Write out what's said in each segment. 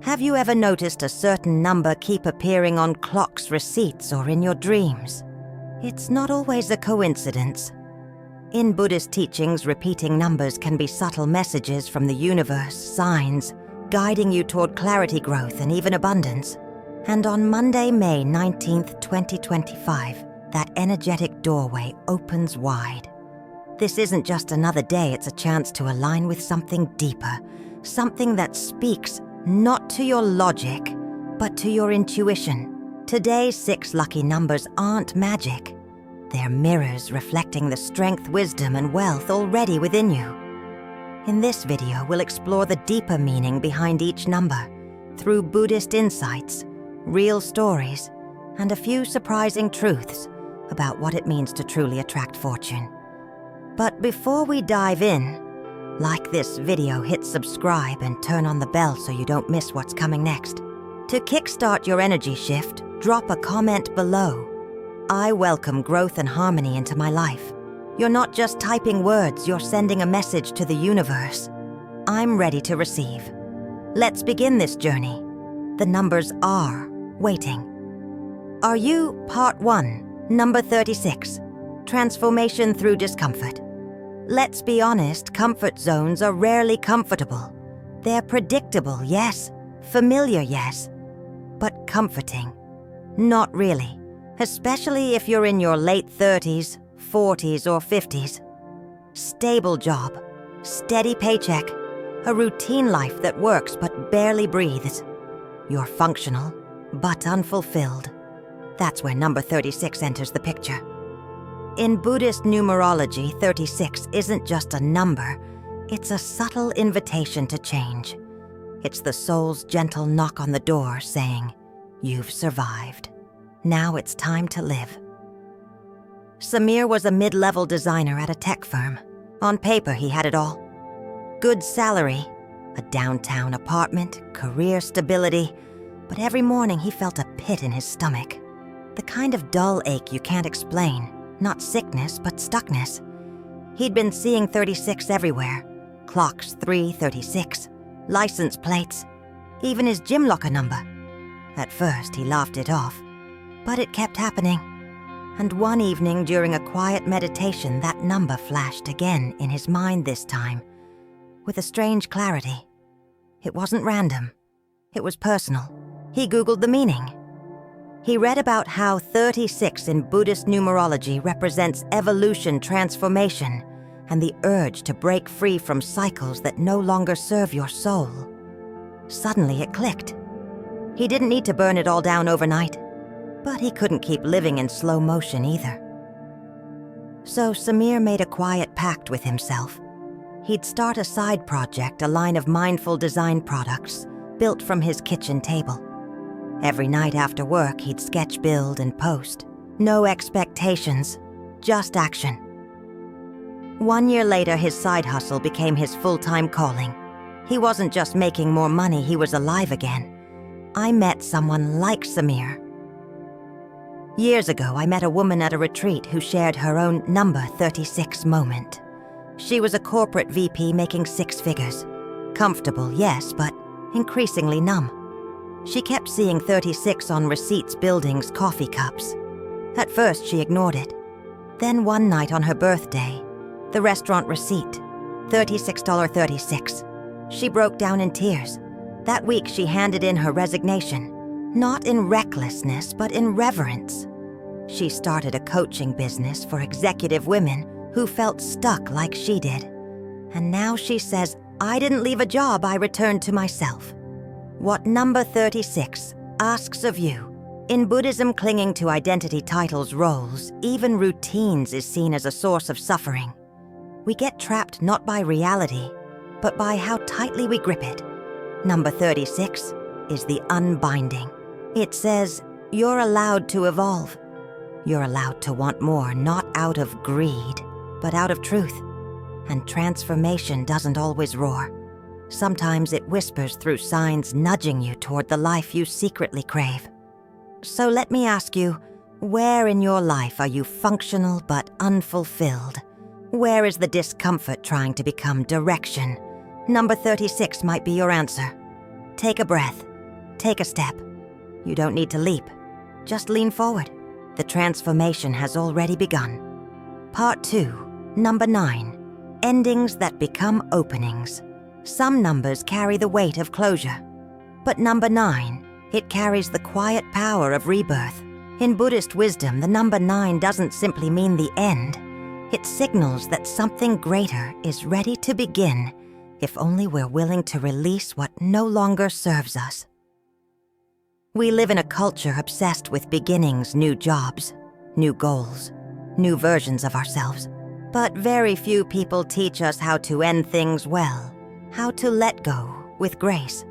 Have you ever noticed a certain number keep appearing on clocks, receipts, or in your dreams? It's not always a coincidence. In Buddhist teachings, repeating numbers can be subtle messages from the universe, signs, guiding you toward clarity, growth, and even abundance. And on Monday, May 19th, 2025, that energetic doorway opens wide. This isn't just another day, it's a chance to align with something deeper, something that speaks not to your logic, but to your intuition. Today's 6 lucky numbers aren't magic. They're mirrors reflecting the strength, wisdom, and wealth already within you. In this video, we'll explore the deeper meaning behind each number through Buddhist insights, real stories, and a few surprising truths about what it means to truly attract fortune. But before we dive in, like this video, hit subscribe and turn on the bell so you don't miss what's coming next. To kickstart your energy shift, drop a comment below. I welcome growth and harmony into my life. You're not just typing words, you're sending a message to the universe. I'm ready to receive. Let's begin this journey. The numbers are waiting. Are you part 1, number 36, transformation through discomfort? Let's be honest, comfort zones are rarely comfortable. They're predictable, yes. Familiar, yes. But comforting, not really. Especially if you're in your late 30s, 40s, or 50s. Stable job, steady paycheck, a routine life that works but barely breathes. You're functional, but unfulfilled. That's where number 36 enters the picture. In Buddhist numerology, 36 isn't just a number, it's a subtle invitation to change. It's the soul's gentle knock on the door saying, "You've survived. Now it's time to live." Samir was a mid-level designer at a tech firm. On paper, he had it all. Good salary, a downtown apartment, career stability, but every morning he felt a pit in his stomach. The kind of dull ache you can't explain. Not sickness, but stuckness. He'd been seeing 36 everywhere. Clocks 336, license plates, even his gym locker number. At first, he laughed it off, but it kept happening. And one evening during a quiet meditation, that number flashed again in his mind this time, with a strange clarity. It wasn't random. It was personal. He Googled the meaning. He read about how 36 in Buddhist numerology represents evolution, transformation, and the urge to break free from cycles that no longer serve your soul. Suddenly it clicked. He didn't need to burn it all down overnight, but he couldn't keep living in slow motion either. So Samir made a quiet pact with himself. He'd start a side project, a line of mindful design products built from his kitchen table. Every night after work, he'd sketch, build, and post. No expectations, just action. 1 year later, his side hustle became his full-time calling. He wasn't just making more money, he was alive again. I met someone like Samir. Years ago, I met a woman at a retreat who shared her own number 36 moment. She was a corporate VP making 6 figures. Comfortable, yes, but increasingly numb. She kept seeing 36 on receipts, buildings, coffee cups. At first, she ignored it. Then one night on her birthday, the restaurant receipt, $36.36. She broke down in tears. That week, she handed in her resignation, not in recklessness, but in reverence. She started a coaching business for executive women who felt stuck like she did. And now she says, "I didn't leave a job, I returned to myself." What number 36 asks of you. In Buddhism, clinging to identity, titles, roles, even routines is seen as a source of suffering. We get trapped not by reality, but by how tightly we grip it. Number 36 is the unbinding. It says, you're allowed to evolve. You're allowed to want more, not out of greed, but out of truth. And transformation doesn't always roar. Sometimes it whispers through signs nudging you toward the life you secretly crave. So let me ask you, where in your life are you functional but unfulfilled? Where is the discomfort trying to become direction? Number 36 might be your answer. Take a breath. Take a step. You don't need to leap. Just lean forward. The transformation has already begun. Part 2, number 9. Endings that become openings. Some numbers carry the weight of closure. But number 9, it carries the quiet power of rebirth. In Buddhist wisdom, the number 9 doesn't simply mean the end. It signals that something greater is ready to begin, if only we're willing to release what no longer serves us. We live in a culture obsessed with beginnings, new jobs, new goals, new versions of ourselves. But very few people teach us how to end things well, how to let go with grace.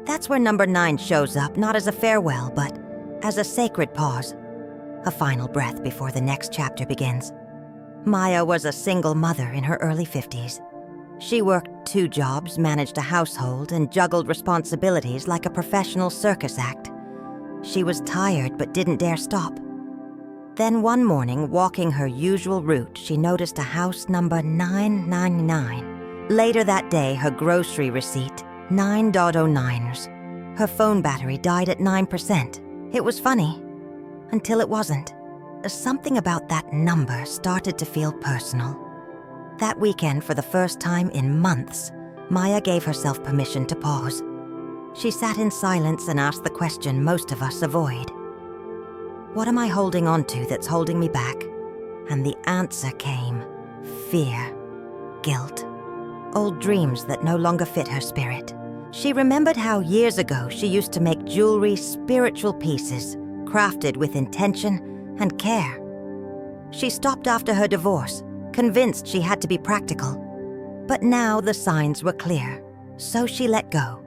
That's where number 9 shows up, not as a farewell, but as a sacred pause, a final breath before the next chapter begins. Maya was a single mother in her early 50s. She worked 2 jobs, managed a household, and juggled responsibilities like a professional circus act. She was tired but didn't dare stop. Then one morning, walking her usual route, she noticed a house number 999. Later that day, her grocery receipt, 9.09ers. Her phone battery died at 9%. It was funny, until it wasn't. Something about that number started to feel personal. That weekend, for the first time in months, Maya gave herself permission to pause. She sat in silence and asked the question most of us avoid. What am I holding on to that's holding me back? And the answer came: fear, guilt, old dreams that no longer fit her spirit. She remembered how years ago she used to make jewelry, spiritual pieces, crafted with intention and care. She stopped after her divorce, convinced she had to be practical. But now the signs were clear, so she let go.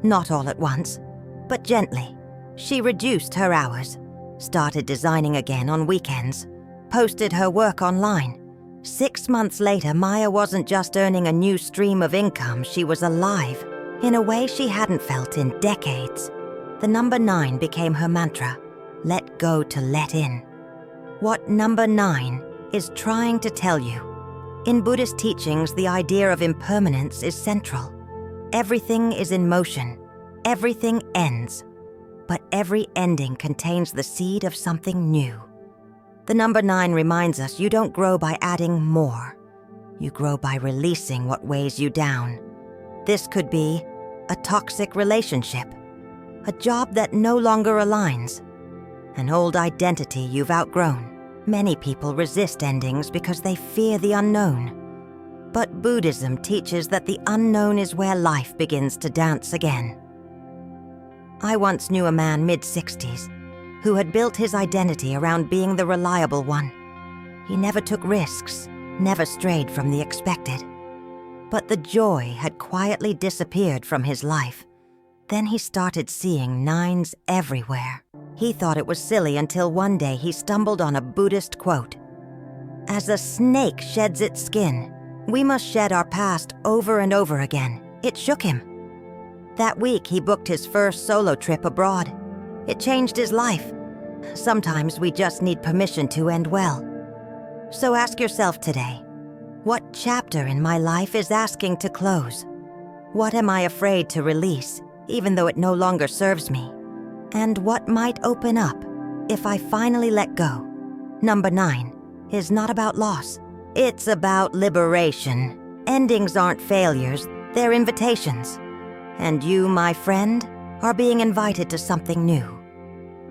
Not all at once, but gently. She reduced her hours, started designing again on weekends, posted her work online. 6 months later, Maya wasn't just earning a new stream of income, she was alive, in a way she hadn't felt in decades. The number 9 became her mantra: let go to let in. What number 9 is trying to tell you. In Buddhist teachings, the idea of impermanence is central. Everything is in motion. Everything ends. But every ending contains the seed of something new. The number 9 reminds us you don't grow by adding more. You grow by releasing what weighs you down. This could be a toxic relationship, a job that no longer aligns, an old identity you've outgrown. Many people resist endings because they fear the unknown. But Buddhism teaches that the unknown is where life begins to dance again. I once knew a man mid-60s who had built his identity around being the reliable one. He never took risks, never strayed from the expected. But the joy had quietly disappeared from his life. Then he started seeing 9s everywhere. He thought it was silly until one day he stumbled on a Buddhist quote. As a snake sheds its skin, we must shed our past over and over again. It shook him. That week, he booked his first solo trip abroad. It changed his life. Sometimes we just need permission to end well. So ask yourself today, what chapter in my life is asking to close? What am I afraid to release, even though it no longer serves me? And what might open up if I finally let go? Number 9 is not about loss. It's about liberation. Endings aren't failures, they're invitations. And you, my friend, are being invited to something new.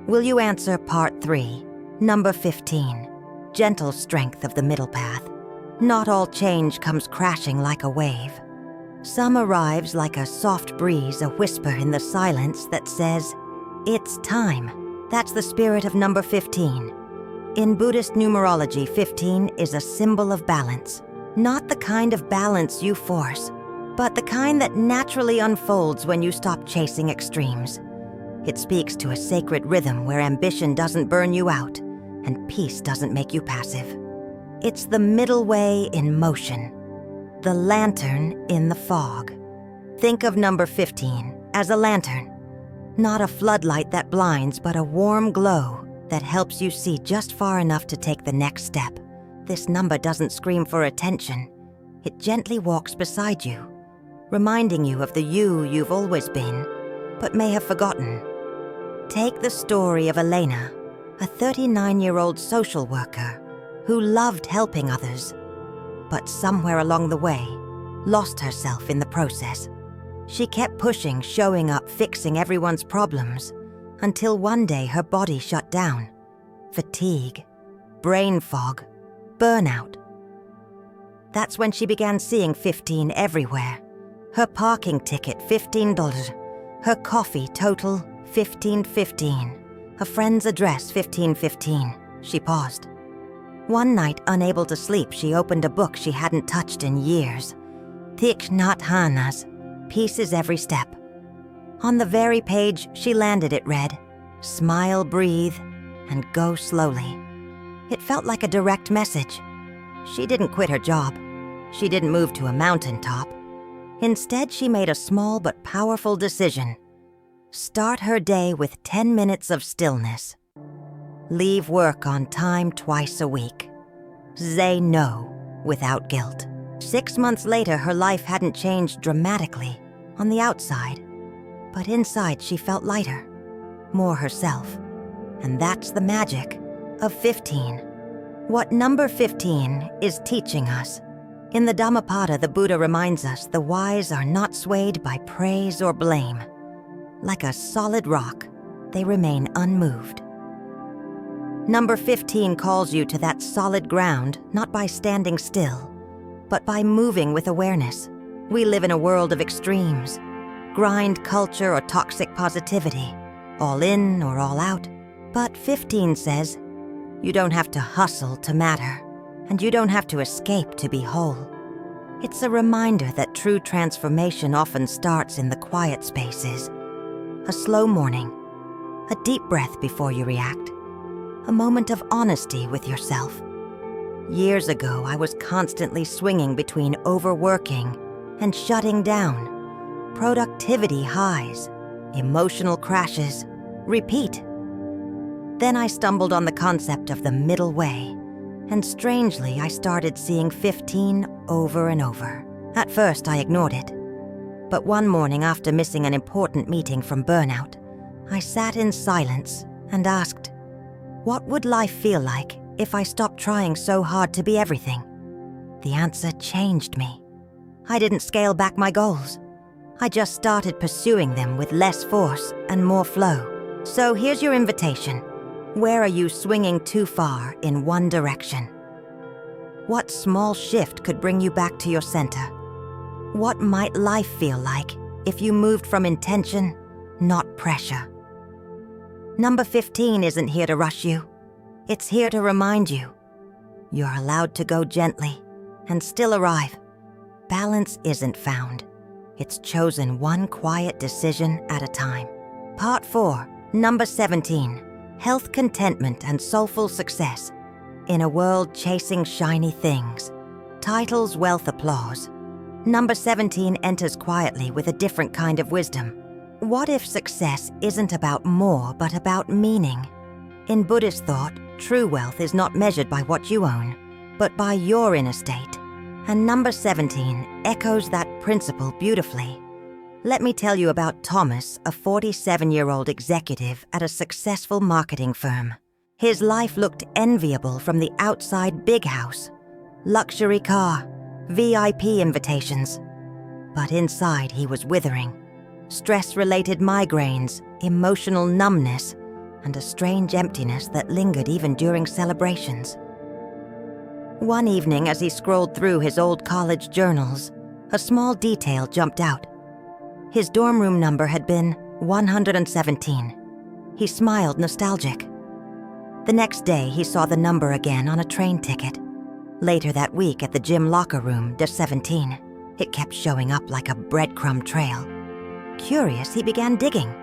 Will you answer part 3, number 15, gentle strength of the middle path? Not all change comes crashing like a wave. Some arrives like a soft breeze, a whisper in the silence that says, it's time. That's the spirit of number 15. In Buddhist numerology, 15 is a symbol of balance. Not the kind of balance you force, but the kind that naturally unfolds when you stop chasing extremes. It speaks to a sacred rhythm where ambition doesn't burn you out and peace doesn't make you passive. It's the middle way in motion, the lantern in the fog. Think of number 15 as a lantern, not a floodlight that blinds, but a warm glow that helps you see just far enough to take the next step. This number doesn't scream for attention. It gently walks beside you, reminding you of the you you've always been, but may have forgotten. Take the story of Elena, a 39-year-old social worker who loved helping others, but somewhere along the way, lost herself in the process. She kept pushing, showing up, fixing everyone's problems, until one day her body shut down. Fatigue, brain fog, burnout. That's when she began seeing 15 everywhere. Her parking ticket, $15. Her coffee total, $15.15. A friend's address, $15.15. She paused. One night, unable to sleep, she opened a book she hadn't touched in years. Thich Nhat Hanh's Peace is Every Step. On the very page she landed it read, "Smile, breathe, and go slowly." It felt like a direct message. She didn't quit her job. She didn't move to a mountaintop. Instead, she made a small but powerful decision. Start her day with 10 minutes of stillness. Leave work on time twice a week. Say no without guilt. 6 months later, her life hadn't changed dramatically on the outside, but inside she felt lighter, more herself. And that's the magic of 15. What number 15 is teaching us. In the Dhammapada, the Buddha reminds us the wise are not swayed by praise or blame. Like a solid rock, they remain unmoved. Number 15 calls you to that solid ground, not by standing still, but by moving with awareness. We live in a world of extremes, grind culture or toxic positivity, all in or all out. But 15 says, you don't have to hustle to matter, and you don't have to escape to be whole. It's a reminder that true transformation often starts in the quiet spaces. A slow morning, a deep breath before you react, a moment of honesty with yourself. Years ago, I was constantly swinging between overworking and shutting down. Productivity highs, emotional crashes, repeat. Then I stumbled on the concept of the middle way, and strangely, I started seeing 15 over and over. At first, I ignored it. But one morning, after missing an important meeting from burnout, I sat in silence and asked, what would life feel like if I stopped trying so hard to be everything? The answer changed me. I didn't scale back my goals. I just started pursuing them with less force and more flow. So here's your invitation. Where are you swinging too far in one direction? What small shift could bring you back to your center? What might life feel like if you moved from intention, not pressure? Number 15 isn't here to rush you. It's here to remind you. You're allowed to go gently and still arrive. Balance isn't found. It's chosen one quiet decision at a time. Part 4, number 17. Health, contentment, and soulful success. In a world chasing shiny things. Titles, wealth, applause. Number 17 enters quietly with a different kind of wisdom. What if success isn't about more, but about meaning? In Buddhist thought, true wealth is not measured by what you own, but by your inner state. And number 17 echoes that principle beautifully. Let me tell you about Thomas, a 47-year-old executive at a successful marketing firm. His life looked enviable from the outside: big house, luxury car, VIP invitations. But inside he was withering. Stress-related migraines, emotional numbness, and a strange emptiness that lingered even during celebrations. One evening, as he scrolled through his old college journals, a small detail jumped out. His dorm room number had been 117. He smiled, nostalgic. The next day, he saw the number again on a train ticket. Later that week, at the gym locker room, de 17. It kept showing up like a breadcrumb trail. Curious, he began digging.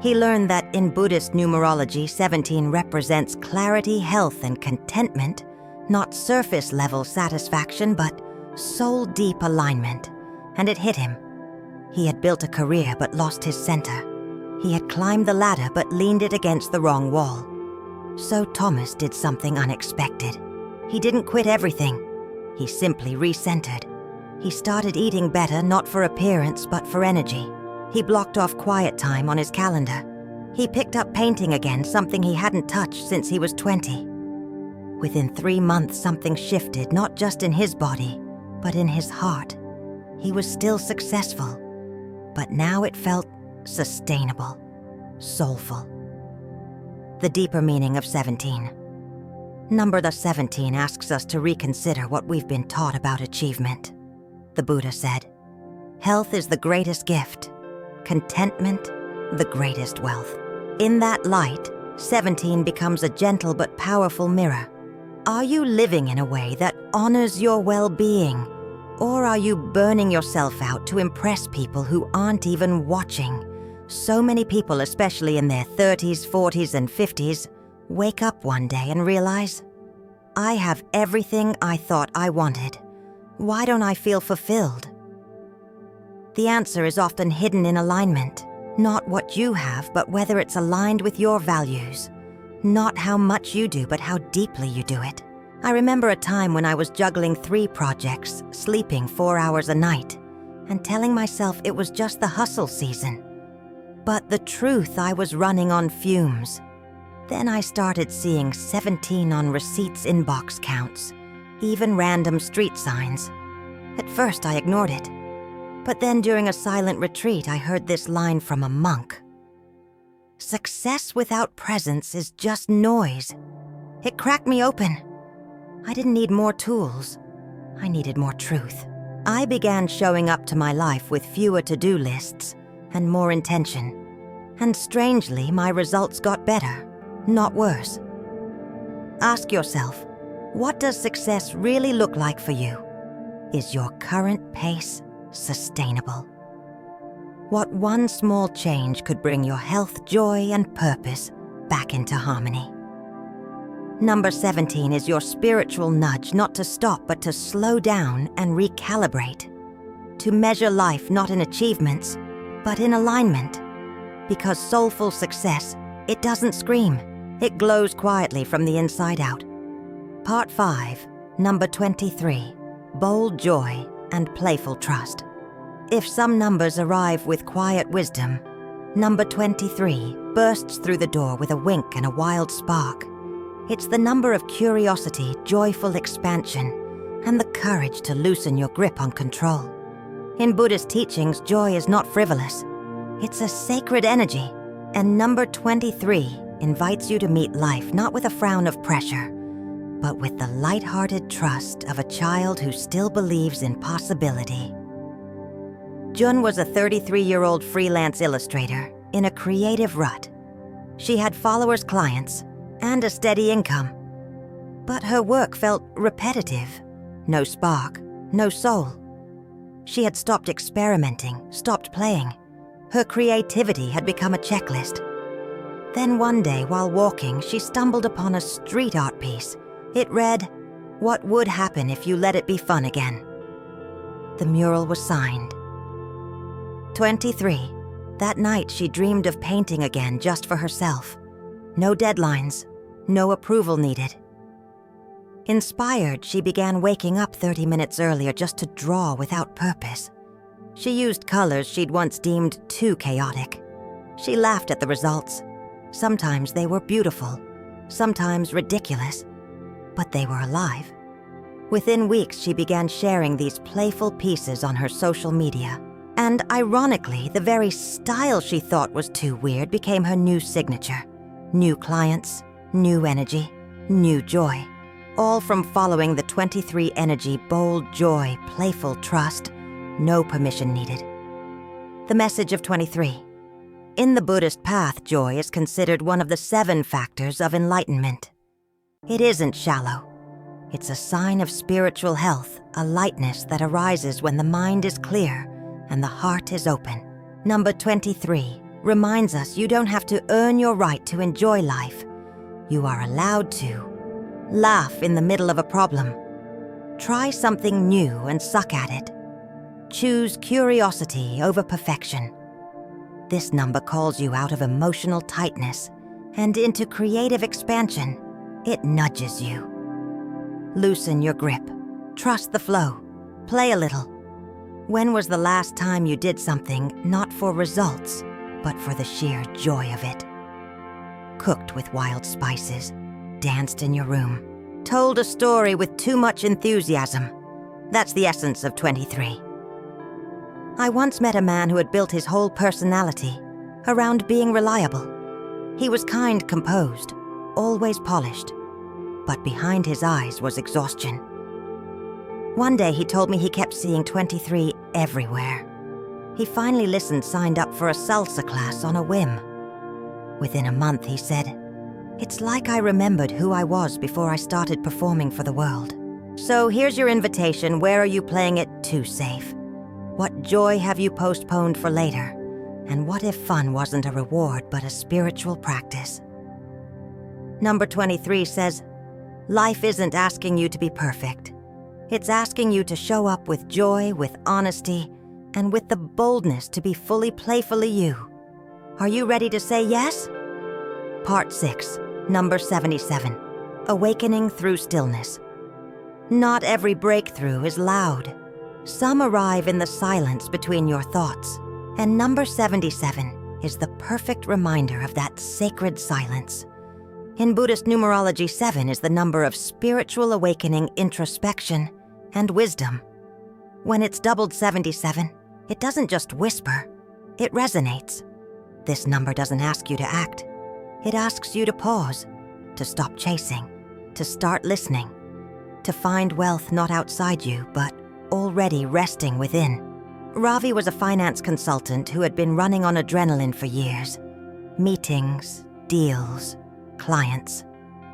He learned that in Buddhist numerology, 17 represents clarity, health, and contentment, not surface-level satisfaction, but soul-deep alignment. And it hit him. He had built a career but lost his center. He had climbed the ladder but leaned it against the wrong wall. So Thomas did something unexpected. He didn't quit everything. He simply recentered. He started eating better, not for appearance, but for energy. He blocked off quiet time on his calendar. He picked up painting again, something he hadn't touched since he was 20. Within 3 months, something shifted, not just in his body, but in his heart. He was still successful, but now it felt sustainable, soulful. The deeper meaning of 17. Number 17 asks us to reconsider what we've been taught about achievement. The Buddha said, "Health is the greatest gift, contentment the greatest wealth." In that light, 17 becomes a gentle but powerful mirror. Are you living in a way that honors your well-being, or are you burning yourself out to impress people who aren't even watching? So many people, especially in their 30s, 40s, and 50s, wake up one day and realize, I have everything I thought I wanted. Why don't I feel fulfilled? The answer is often hidden in alignment, not what you have, but whether it's aligned with your values. Not how much you do, but how deeply you do it. I remember a time when I was juggling 3 projects, sleeping 4 hours a night, and telling myself it was just the hustle season. But the truth, I was running on fumes. Then I started seeing 17 on receipts inbox counts, even random street signs. At first I ignored it, but then during a silent retreat I heard this line from a monk. Success without presence is just noise. It cracked me open. I didn't need more tools. I needed more truth. I began showing up to my life with fewer to-do lists and more intention. And strangely, my results got better, not worse. Ask yourself, what does success really look like for you? Is your current pace sustainable? What one small change could bring your health, joy, and purpose back into harmony? Number 17 is your spiritual nudge, not to stop, but to slow down and recalibrate. To measure life not in achievements, but in alignment. Because soulful success, it doesn't scream. It glows quietly from the inside out. Part 5, number 23, bold joy and playful trust. If some numbers arrive with quiet wisdom, number 23 bursts through the door with a wink and a wild spark. It's the number of curiosity, joyful expansion, and the courage to loosen your grip on control. In Buddhist teachings, joy is not frivolous. It's a sacred energy, and number 23 invites you to meet life not with a frown of pressure, but with the light-hearted trust of a child who still believes in possibility. Jun was a 33-year-old freelance illustrator in a creative rut. She had followers, clients, and a steady income. But her work felt repetitive. No spark, no soul. She had stopped experimenting, stopped playing. Her creativity had become a checklist. Then one day, while walking, she stumbled upon a street art piece. It read, "What would happen if you let it be fun again?" The mural was signed. 23. That night, she dreamed of painting again just for herself. No deadlines, no approval needed. Inspired, she began waking up 30 minutes earlier just to draw without purpose. She used colors she'd once deemed too chaotic. She laughed at the results. Sometimes they were beautiful, sometimes ridiculous, but they were alive. Within weeks, she began sharing these playful pieces on her social media. And ironically, the very style she thought was too weird became her new signature. New clients, new energy, new joy. All from following the 23 energy, bold joy, playful trust, no permission needed. The message of 23. In the Buddhist path, joy is considered one of the 7 factors of enlightenment. It isn't shallow. It's a sign of spiritual health, a lightness that arises when the mind is clear and the heart is open. Number 23 reminds us you don't have to earn your right to enjoy life. You are allowed to. Laugh in the middle of a problem. Try something new and suck at it. Choose curiosity over perfection. This number calls you out of emotional tightness and into creative expansion. It nudges you. Loosen your grip. Trust the flow. Play a little. When was the last time you did something not for results, but for the sheer joy of it? Cooked with wild spices, danced in your room, told a story with too much enthusiasm. That's the essence of 23. I once met a man who had built his whole personality around being reliable. He was kind, composed, always polished, but behind his eyes was exhaustion. One day he told me he kept seeing 23 everywhere. He finally signed up for a salsa class on a whim. Within a month, he said, "It's like I remembered who I was before I started performing for the world." So here's your invitation. Where are you playing it too safe? What joy have you postponed for later? And what if fun wasn't a reward but a spiritual practice? Number 23 says, life isn't asking you to be perfect. It's asking you to show up with joy, with honesty, and with the boldness to be fully playfully you. Are you ready to say yes? Part 6, number 77, Awakening Through Stillness. Not every breakthrough is loud. Some arrive in the silence between your thoughts, and number 77 is the perfect reminder of that sacred silence. In Buddhist numerology, 7 is the number of spiritual awakening, introspection, and wisdom. When it's doubled 77, it doesn't just whisper, it resonates. This number doesn't ask you to act. It asks you to pause, to stop chasing, to start listening, to find wealth not outside you, but already resting within. Ravi was a finance consultant who had been running on adrenaline for years. Meetings, deals, clients.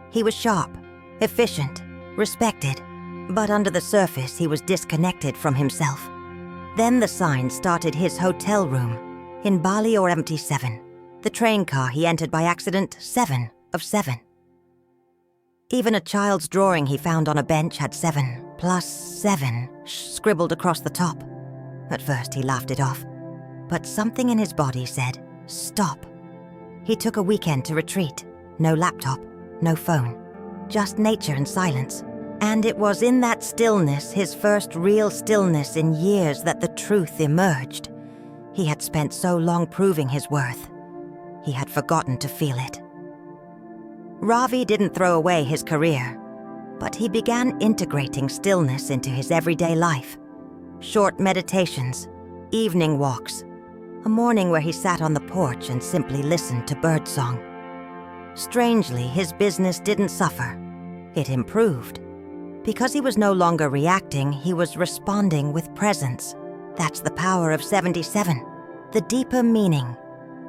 He was sharp, efficient, respected, but under the surface he was disconnected from himself. Then the sign started his hotel room in Bali or empty 7. The train car he entered by accident, 7 of 7. Even a child's drawing he found on a bench had 7 plus 7 scribbled across the top. At first he laughed it off, but something in his body said, stop. He took a weekend to retreat. No laptop, no phone, just nature and silence. And it was in that stillness, his first real stillness in years, that the truth emerged. He had spent so long proving his worth. He had forgotten to feel it. Ravi didn't throw away his career, but he began integrating stillness into his everyday life. Short meditations, evening walks, a morning where he sat on the porch and simply listened to birdsong. Strangely, his business didn't suffer. It improved. Because he was no longer reacting, he was responding with presence. That's the power of 77, the deeper meaning.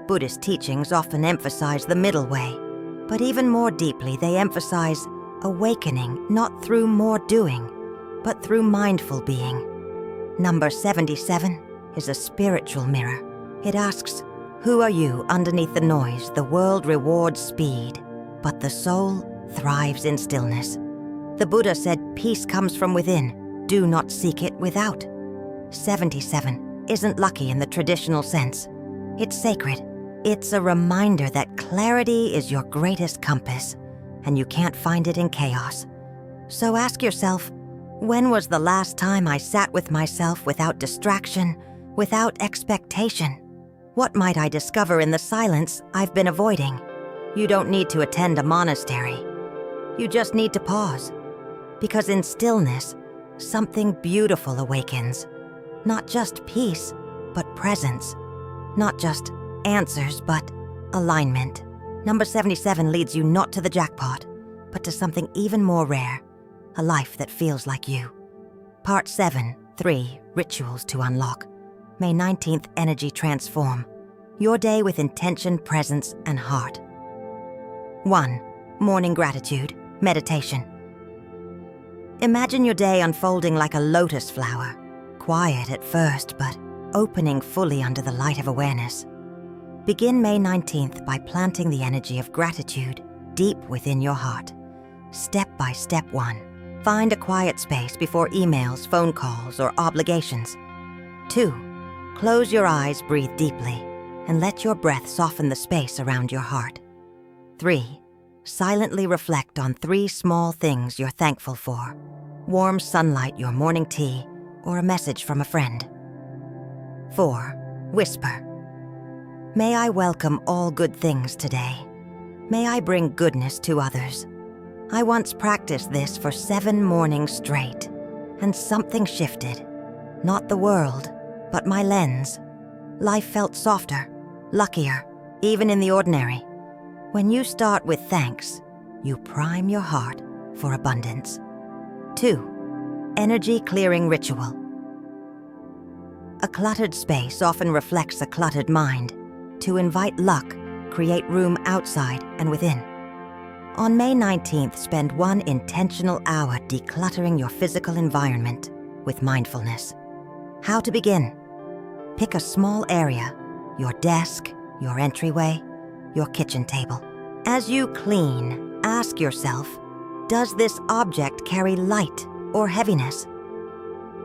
Buddhist teachings often emphasize the middle way, but even more deeply they emphasize awakening not through more doing, but through mindful being. Number 77 is a spiritual mirror. It asks, who are you underneath the noise? The world rewards speed, but the soul thrives in stillness. The Buddha said peace comes from within. Do not seek it without. 77 isn't lucky in the traditional sense. It's sacred. It's a reminder that clarity is your greatest compass, and you can't find it in chaos. So ask yourself, when was the last time I sat with myself without distraction, without expectation? What might I discover in the silence I've been avoiding? You don't need to attend a monastery. You just need to pause. Because in stillness, something beautiful awakens. Not just peace, but presence. Not just answers, but alignment. Number 77 leads you not to the jackpot, but to something even more rare. A life that feels like you. Part 7, 3, Rituals to Unlock. May 19th, Energy Transform. Your day with intention, presence, and heart. 1. Morning Gratitude, Meditation. Imagine your day unfolding like a lotus flower, quiet at first, but opening fully under the light of awareness. Begin May 19th by planting the energy of gratitude deep within your heart. Step by step 1. Find a quiet space before emails, phone calls, or obligations. 2. Close your eyes, breathe deeply, and let your breath soften the space around your heart. 3. Silently reflect on 3 small things you're thankful for. Warm sunlight, your morning tea, or a message from a friend. 4. Whisper. May I welcome all good things today. May I bring goodness to others. I once practiced this for 7 mornings straight, and something shifted. Not the world, but my lens. Life felt softer, luckier, even in the ordinary. When you start with thanks, you prime your heart for abundance. 2. Energy clearing ritual. A cluttered space often reflects a cluttered mind. To invite luck, create room outside and within. On May 19th, spend 1 intentional hour decluttering your physical environment with mindfulness. How to begin? Pick a small area, your desk, your entryway, your kitchen table. As you clean, ask yourself, does this object carry light or heaviness?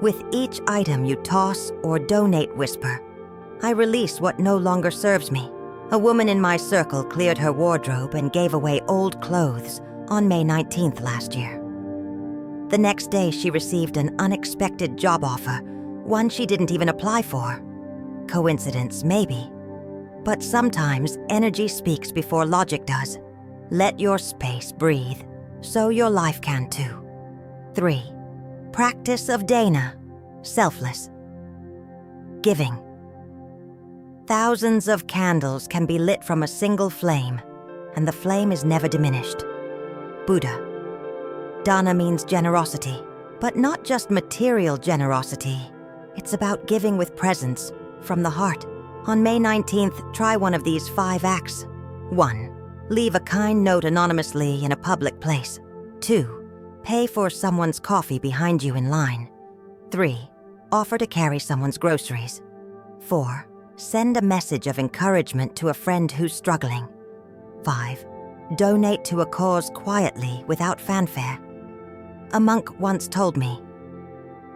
With each item you toss or donate, whisper, I release what no longer serves me. A woman in my circle cleared her wardrobe and gave away old clothes on May 19th last year. The next day, she received an unexpected job offer, one she didn't even apply for. Coincidence, maybe. But sometimes energy speaks before logic does. Let your space breathe, so your life can too. 3. Practice of Dana. Selfless. Giving. Thousands of candles can be lit from a single flame, and the flame is never diminished. Buddha. Dana means generosity, but not just material generosity. It's about giving with presence, from the heart. On May 19th, try one of these 5 acts. 1. Leave a kind note anonymously in a public place. 2. Pay for someone's coffee behind you in line. 3. Offer to carry someone's groceries. 4. Send a message of encouragement to a friend who's struggling. 5. Donate to a cause quietly without fanfare. A monk once told me,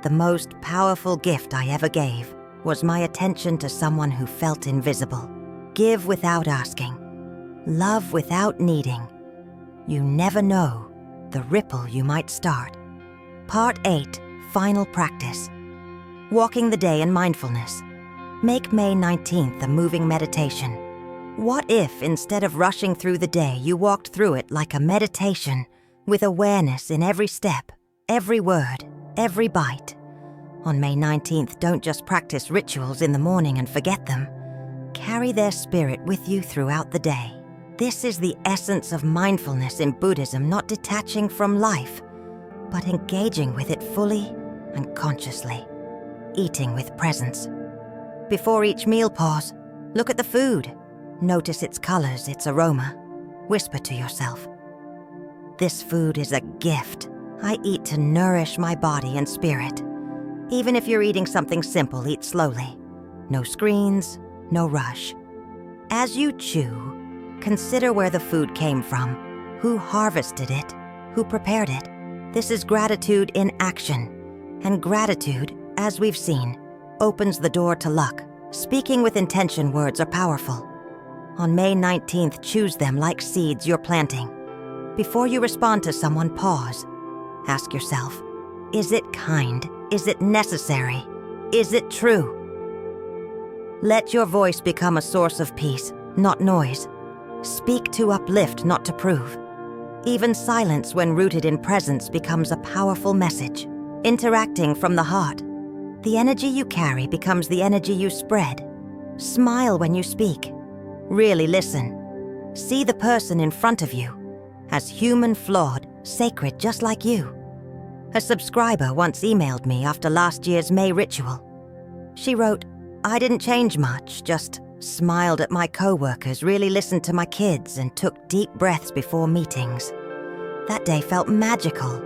the most powerful gift I ever gave was my attention to someone who felt invisible. Give without asking. Love without needing. You never know the ripple you might start. Part 8, Final Practice. Walking the day in mindfulness. Make May 19th a moving meditation. What if, instead of rushing through the day, you walked through it like a meditation, with awareness in every step, every word, every bite? On May 19th, don't just practice rituals in the morning and forget them. Carry their spirit with you throughout the day. This is the essence of mindfulness in Buddhism, not detaching from life, but engaging with it fully and consciously. Eating with presence. Before each meal, pause. Look at the food. Notice its colors, its aroma. Whisper to yourself, this food is a gift. I eat to nourish my body and spirit. Even if you're eating something simple, eat slowly. No screens, no rush. As you chew, consider where the food came from, who harvested it, who prepared it. This is gratitude in action. And gratitude, as we've seen, opens the door to luck. Speaking with intention words are powerful. On May 19th, choose them like seeds you're planting. Before you respond to someone, pause. Ask yourself, is it kind? Is it necessary? Is it true? Let your voice become a source of peace, not noise. Speak to uplift, not to prove. Even silence, when rooted in presence, becomes a powerful message. Interacting from the heart. The energy you carry becomes the energy you spread. Smile when you speak. Really listen. See the person in front of you as human, flawed, sacred, just like you. A subscriber once emailed me after last year's May ritual. She wrote, I didn't change much, just smiled at my co-workers, really listened to my kids, and took deep breaths before meetings. That day felt magical,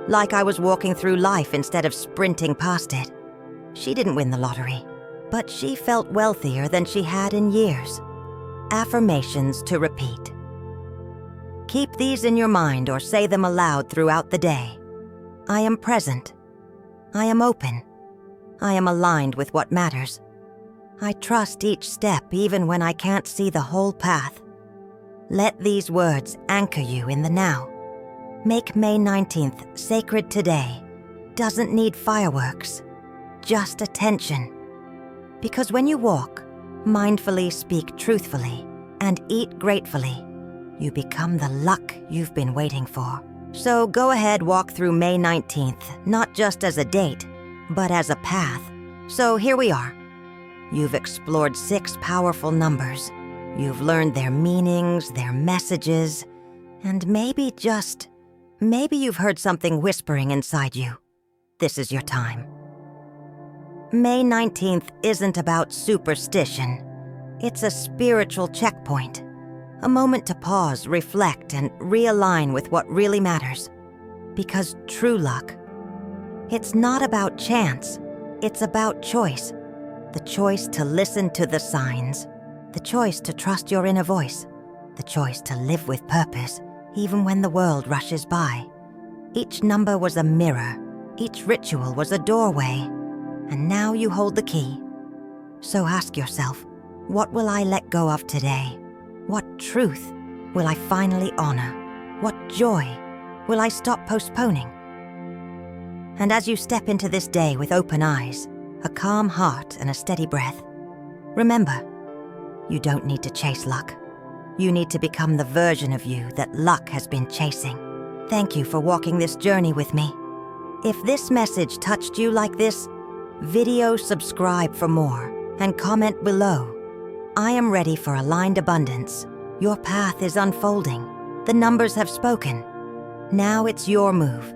like I was walking through life instead of sprinting past it. She didn't win the lottery, but she felt wealthier than she had in years. Affirmations to repeat. Keep these in your mind or say them aloud throughout the day. I am present. I am open. I am aligned with what matters. I trust each step even when I can't see the whole path. Let these words anchor you in the now. Make May 19th sacred today. Doesn't need fireworks, just attention. Because when you walk, mindfully speak truthfully, and eat gratefully, you become the luck you've been waiting for. So go ahead, walk through May 19th, not just as a date, but as a path. So here we are. You've explored 6 powerful numbers. You've learned their meanings, their messages, and maybe you've heard something whispering inside you. This is your time. May 19th isn't about superstition. It's a spiritual checkpoint. A moment to pause, reflect, and realign with what really matters. Because true luck, it's not about chance, it's about choice. The choice to listen to the signs, the choice to trust your inner voice, the choice to live with purpose, even when the world rushes by. Each number was a mirror, each ritual was a doorway, and now you hold the key. So ask yourself, what will I let go of today? What truth will I finally honor? What joy will I stop postponing? And as you step into this day with open eyes, a calm heart and a steady breath, remember, you don't need to chase luck. You need to become the version of you that luck has been chasing. Thank you for walking this journey with me. If this message touched you like this, subscribe for more and comment below. I am ready for aligned abundance. Your path is unfolding. The numbers have spoken. Now it's your move.